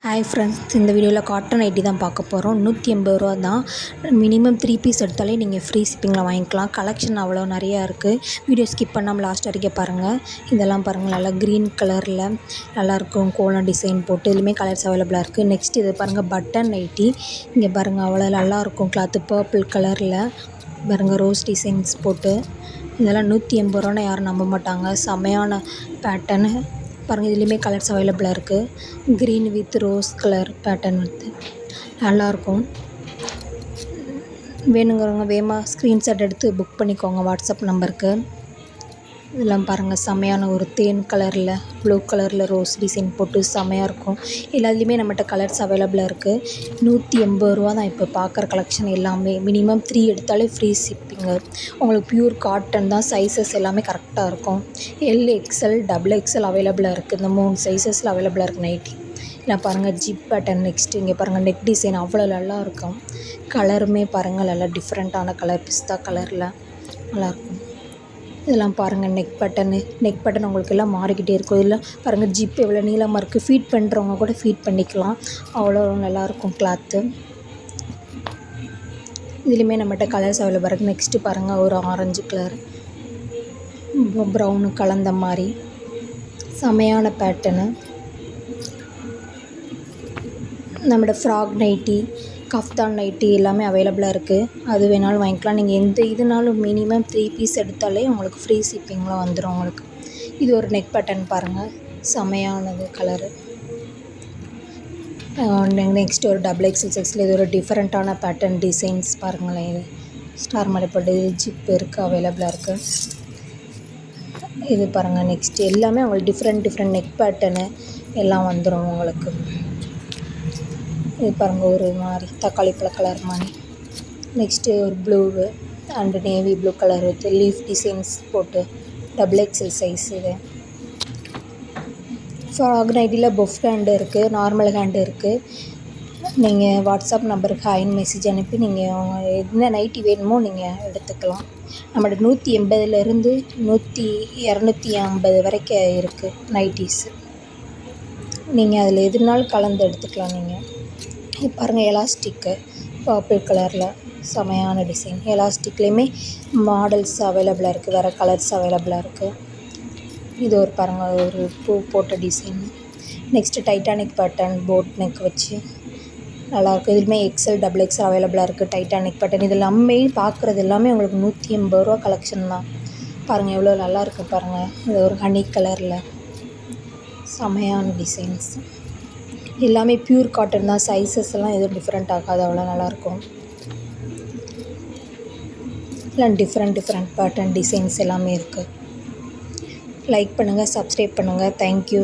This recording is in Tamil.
ஹாய் ஃப்ரெண்ட்ஸ், இந்த வீடியோவில் காட்டன் நைட்டி தான் பார்க்க போகிறோம். 180 ரூபா தான். மினிமம் 3 பீஸ் எடுத்தாலே நீங்கள் ஃப்ரீ ஷிப்பிங்கில் வாங்கிக்கலாம். கலெக்ஷன் அவ்வளோ நிறையா இருக்குது. வீடியோ ஸ்கிப் பண்ணாமல் லாஸ்ட் வரைக்கும் பாருங்கள். இதெல்லாம் பாருங்கள், நல்லா க்ரீன் கலரில் நல்லாயிருக்கும். கோலம் டிசைன் போட்டு இதுலேயுமே கலர்ஸ் அவைலபிளாக இருக்குது. நெக்ஸ்ட் இது பாருங்கள், பட்டன் நைட்டி. இங்கே பாருங்கள், அவ்வளோ நல்லாயிருக்கும். கிளாத்து பர்பிள் கலரில் பாருங்கள், ரோஸ் டிசைன்ஸ் போட்டு. இதெல்லாம் 180 ரூபான்னு யாரும் நம்ப மாட்டாங்க. செமையான பேட்டர்னு பாருங்கள். இதுலேயுமே கலர்ஸ் அவைலபிளாக இருக்குது. Green with rose colour pattern வந்து நல்லாயிருக்கும். வேணுங்கிறவங்க வேகமாக ஸ்க்ரீன்ஷாட் எடுத்து புக் பண்ணிக்கோங்க வாட்ஸ்அப் நம்பருக்கு. இதெல்லாம் பாருங்கள், செமையான ஒரு தேன் கலரில் ப்ளூ கலரில் ரோஸ் டிசைன் போட்டு செமையாக இருக்கும். எல்லாத்துலேயுமே நம்மகிட்ட கலர்ஸ் அவைலபிளாக இருக்குது. 180 ரூபா தான் இப்போ பார்க்குற கலெக்ஷன் எல்லாமே. மினிமம் 3 எடுத்தாலே ஃப்ரீ ஷிப்பிங்கு. உங்களுக்கு ப்யூர் காட்டன் தான். சைஸஸ் எல்லாமே கரெக்டாக இருக்கும். XL, XXL அவைலபிளாக இருக்குது. இந்த 3 சைஸஸில் அவைலபிளாக இருக்குது நைட்டி. இல்லை பாருங்கள், ஜிப் பேட்டர்ன். நெக்ஸ்ட்டு இங்கே பாருங்கள், நெக் டிசைன் அவ்வளோ நல்லா இருக்கும். கலருமே பாருங்கள், நல்லா டிஃப்ரெண்ட்டான கலர், பிஸ்தா கலரில் நல்லாயிருக்கும். இதெல்லாம் பாருங்கள், நெக் பட்டன் உங்களுக்கு எல்லாம் மாறிக்கிட்டே இருக்கும். இதில் பாருங்கள், ஜிப் எவ்வளோ நீளமாக இருக்குது. ஃபீட் பண்ணுறவங்க கூட ஃபீட் பண்ணிக்கலாம். அவ்வளோ நல்லாயிருக்கும் கிளாத்து. இதுலேயுமே நம்மகிட்ட கலர்ஸ் அவைலபிளாக இருக்குது. நெக்ஸ்ட்டு பாருங்கள், ஒரு ஆரஞ்சு கலர் ப்ரௌனு கலந்த மாதிரி செமையான பேட்டர்னு. நம்மளோட ஃப்ராக் நைட்டி, கஃப்தான் நைட்டி எல்லாமே அவைலபிளாக இருக்குது. அது வேணாலும் வாங்கிக்கலாம். நீங்கள் எந்த இதுனாலும் மினிமம் 3 பீஸ் எடுத்தாலே உங்களுக்கு ஃப்ரீ ஷிப்பிங்கில் வந்துடும் உங்களுக்கு. இது ஒரு நெக் பட்டன் பாருங்கள், செமையானது கலரு. நெக்ஸ்ட் ஒரு XXL சைஸில் இது ஒரு டிஃப்ரெண்ட்டான பேட்டர்ன் டிசைன்ஸ் பாருங்களேன். இது ஸ்டார் மலைப்பட்டு ஜிப் இருக்குது, அவைலபிளாக இருக்குது. இது பாருங்கள், நெக்ஸ்ட் எல்லாமே உங்களுக்கு டிஃப்ரெண்ட் நெக் பேட்டர்னு எல்லாம் வந்துடும் உங்களுக்கு. இது பாருங்கள், ஒரு மாதிரி தக்காளி பழ கலர் மாதிரி. நெக்ஸ்ட்டு ஒரு blue and navy blue colour with leaf designs போட்டு XXL சைஸ். இது ஃப்ராக் நைட்டியில் பஃப் ஹேண்டு இருக்குது, நார்மல் ஹேண்டு இருக்குது. நீங்கள் வாட்ஸ்அப் நம்பருக்கு ஹாய்னு மெசேஜ் அனுப்பி நீங்கள் என்ன நைட்டி வேணுமோ நீங்கள் எடுத்துக்கலாம். நம்மளோட 180லேருந்து 250 வரைக்கும் இருக்குது நைட்டிஸு. நீங்கள் அதில் எதுனாலும் கலந்து எடுத்துக்கலாம். நீங்கள் பாருங்கள், எலாஸ்டிக்கு பர்பிள் கலரில் செமையான டிசைன். எலாஸ்டிக்லேயுமே மாடல்ஸ் அவைலபிளாக இருக்குது. வேறு கலர்ஸ் அவைலபிளாக இருக்குது. இது ஒரு பாருங்கள், ஒரு பூ போட்ட design. Next Titanic pattern boat neck வச்சு நல்லாயிருக்கும். இதுலேயுமே XL, XXL அவைலபிளாக இருக்குது. டைட்டானிக் பேட்டர்ன் இது எல்லாமே பார்க்குறது எல்லாமே உங்களுக்கு 180 ரூபா கலெக்ஷன் தான். பாருங்கள், எவ்வளோ நல்லாயிருக்கு பாருங்கள். இது ஒரு ஹனி கலரில் செமையான டிசைன்ஸ். எல்லாமே ப்யூர் காட்டன் தான். சைஸஸ் எல்லாம் எதுவும் டிஃப்ரெண்ட் ஆகாது, அவ்வளோ நல்லாயிருக்கும். எல்லாம் டிஃப்ரெண்ட் பேட்டர்ன் டிசைன்ஸ் எல்லாமே இருக்குது. லைக் பண்ணுங்கள், சப்ஸ்கிரைப் பண்ணுங்கள். தேங்க்யூ.